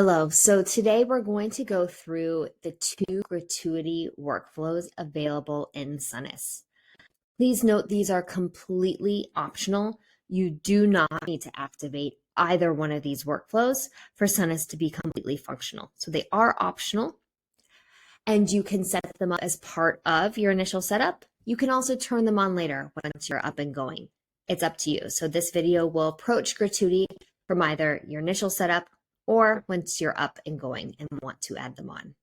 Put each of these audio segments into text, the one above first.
Hello. So today we're going to go through the two gratuity workflows available in Sonas. Please note these are completely optional. You do not need to activate either one of these workflows for Sonas to be completely functional. So they are optional and you can set them up as part of your initial setup. You can also turn them on later once you're up and going. It's up to you. So this video will approach gratuity from either your initial setup or once you're up and going and want to add them on.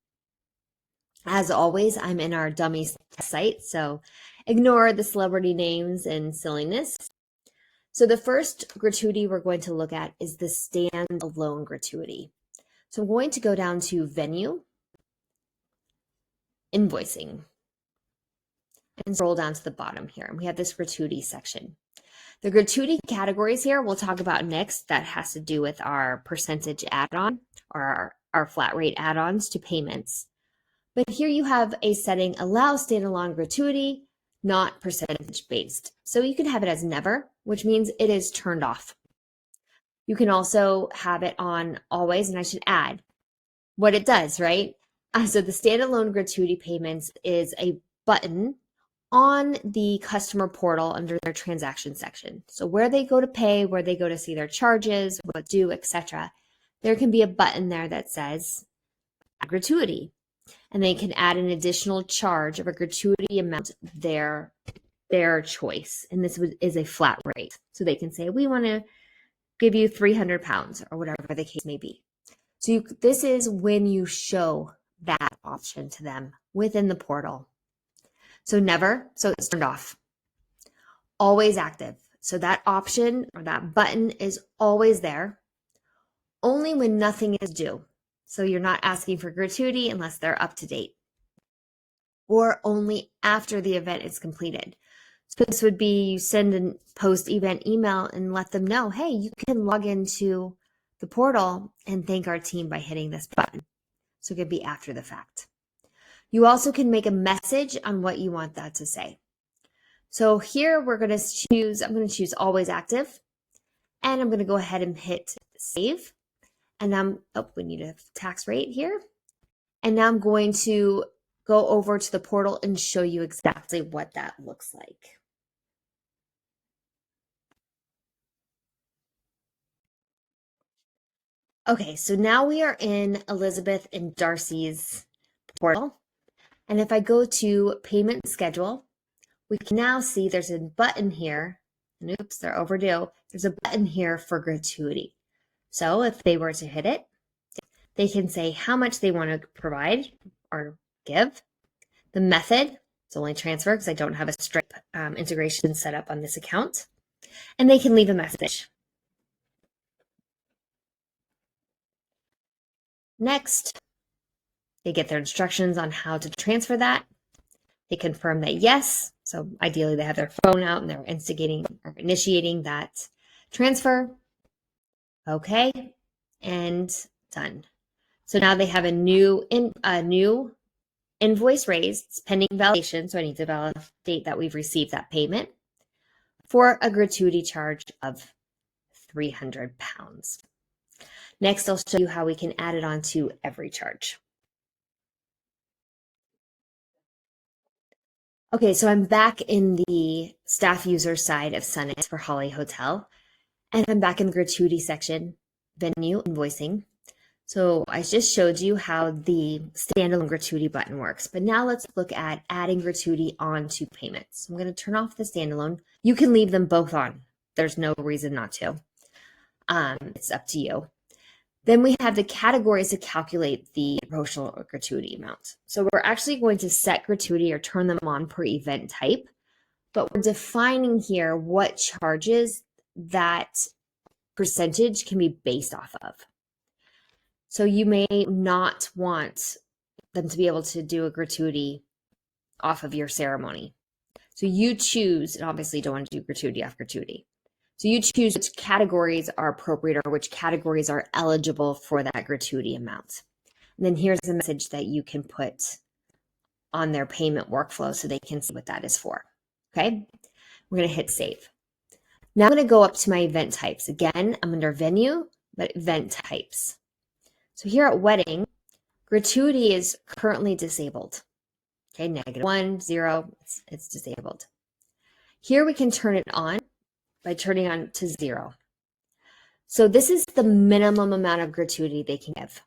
As always, I'm in our dummy site, so ignore the celebrity names and silliness. So the first gratuity we're going to look at is the standalone gratuity. So I'm going to go down to Venue, Invoicing, and scroll down to the bottom here. And we have this gratuity section. The gratuity categories here we'll talk about next. That has to do with our percentage add-on or our flat rate add-ons to payments. But here you have a setting, allow standalone gratuity, not percentage based. So you can have it as never, which means it is turned off. You can also have it on always, and I should add what it does, right? So the standalone gratuity payments is a button on the customer portal under their transaction section. So where they go to pay, where they go to see their charges, what due, etc., there can be a button there that says gratuity. And they can add an additional charge of a gratuity amount their choice. And this is a flat rate. So they can say, we want to give you 300 pounds or whatever the case may be. So this is when you show that option to them within the portal. So never, so it's turned off. Always active. So that option or that button is always there, only when nothing is due. So you're not asking for gratuity unless they're up to date, or only after the event is completed. So this would be you send a post-event email and let them know, hey, you can log into the portal and thank our team by hitting this button. So it could be after the fact. You also can make a message on what you want that to say. So here I'm going to choose always active, and I'm going to go ahead and hit save. And we need a tax rate here. And now I'm going to go over to the portal and show you exactly what that looks like. Okay, so now we are in Elizabeth and Darcy's portal. And if I go to payment schedule, we can now see there's a button here. And oops, they're overdue. There's a button here for gratuity. So if they were to hit it, they can say how much they want to provide or give. The method, it's only transfer because I don't have a Stripe integration set up on this account. And they can leave a message. Next, they get their instructions on how to transfer that. They confirm that yes, so ideally they have their phone out and they're initiating that transfer. Okay, and done. So now they have a new invoice raised. It's pending validation, so I need to validate that we've received that payment for a gratuity charge of 300 pounds. Next, I'll show you how we can add it on to every charge. Okay, so I'm back in the staff user side of Sonas for Holly Hotel, and I'm back in the gratuity section, venue, invoicing. So I just showed you how the standalone gratuity button works, but now let's look at adding gratuity onto payments. I'm going to turn off the standalone. You can leave them both on. There's no reason not to. It's up to you. Then we have the categories to calculate the promotional or gratuity amount. So we're actually going to set gratuity or turn them on per event type, but we're defining here what charges that percentage can be based off of. So you may not want them to be able to do a gratuity off of your ceremony. So you choose, and obviously you don't want to do gratuity off gratuity. So you choose which categories are appropriate or which categories are eligible for that gratuity amount. And then here's a message that you can put on their payment workflow so they can see what that is for. Okay, we're going to hit save. Now I'm going to go up to my event types. Again, I'm under venue, but event types. So here at wedding, gratuity is currently disabled. Okay, -1, 0, it's disabled. Here we can turn it on by turning on to 0. So this is the minimum amount of gratuity they can give.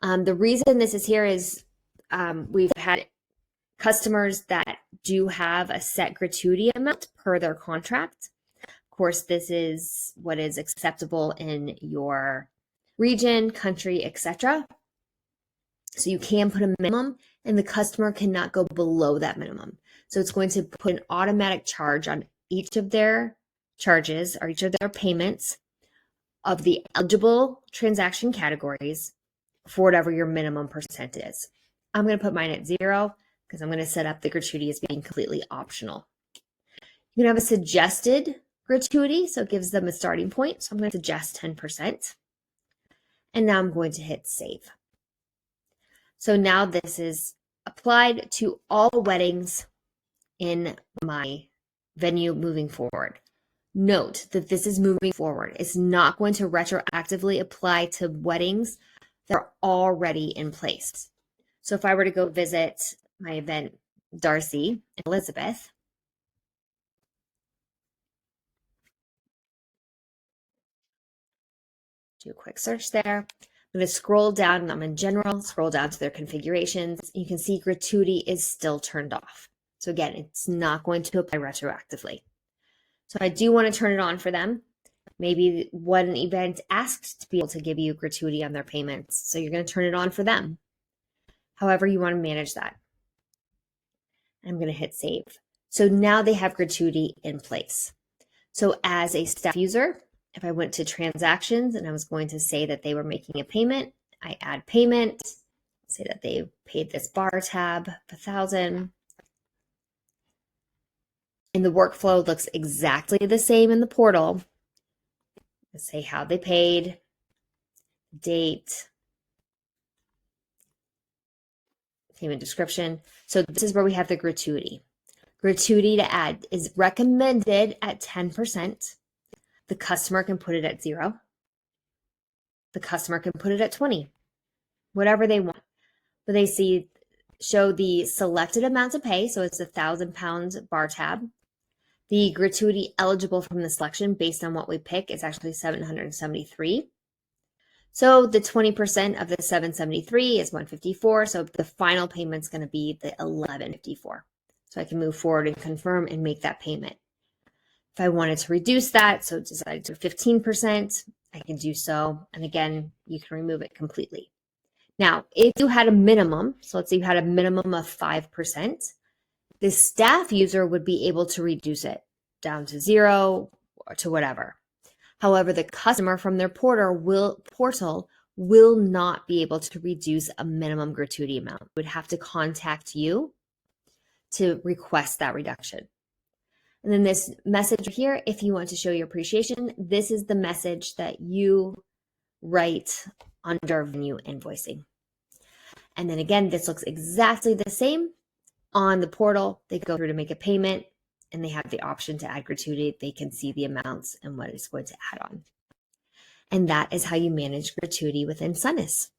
The reason this is here is we've had customers that do have a set gratuity amount per their contract. Of course, this is what is acceptable in your region, country, etc. So you can put a minimum and the customer cannot go below that minimum. So it's going to put an automatic charge on each of their charges or each of their payments of the eligible transaction categories for whatever your minimum percent is. I'm going to put mine at 0 because I'm going to set up the gratuity as being completely optional. You can have a suggested gratuity, so it gives them a starting point. So I'm going to suggest 10%. And now I'm going to hit save. So now this is applied to all weddings in my venue moving forward. Note that this is moving forward. It's not going to retroactively apply to weddings that are already in place. So if I were to go visit my event, Darcy and Elizabeth, do a quick search there. I'm going to scroll down and I'm in general, scroll down to their configurations. You can see gratuity is still turned off. So again, it's not going to apply retroactively. So I do want to turn it on for them. Maybe one event asked to be able to give you gratuity on their payments. So you're going to turn it on for them. However you want to manage that. I'm going to hit save. So now they have gratuity in place. So as a staff user, if I went to transactions and I was going to say that they were making a payment, I add payment, say that they paid this bar tab, 1,000. And the workflow looks exactly the same in the portal. Let's say how they paid, date, payment description. So this is where we have the gratuity. Gratuity to add is recommended at 10%. The customer can put it at 0. The customer can put it at 20, whatever they want. But they show the selected amount to pay. So it's £1,000 bar tab. The gratuity eligible from the selection based on what we pick is actually 773. So the 20% of the 773 is 154. So the final payment is going to be the 1154. So I can move forward and confirm and make that payment. If I wanted to reduce that, so decide to 15%, I can do so. And again, you can remove it completely. Now, if you had a minimum, so let's say you had a minimum of 5%, the staff user would be able to reduce it down to 0 or to whatever. However, the customer from their portal will not be able to reduce a minimum gratuity amount. They would have to contact you to request that reduction. And then this message here, if you want to show your appreciation, this is the message that you write under venue invoicing. And then again, this looks exactly the same on the portal. They go through to make a payment and they have the option to add gratuity. They can see the amounts and what it's going to add on. And that is how you manage gratuity within Sonas.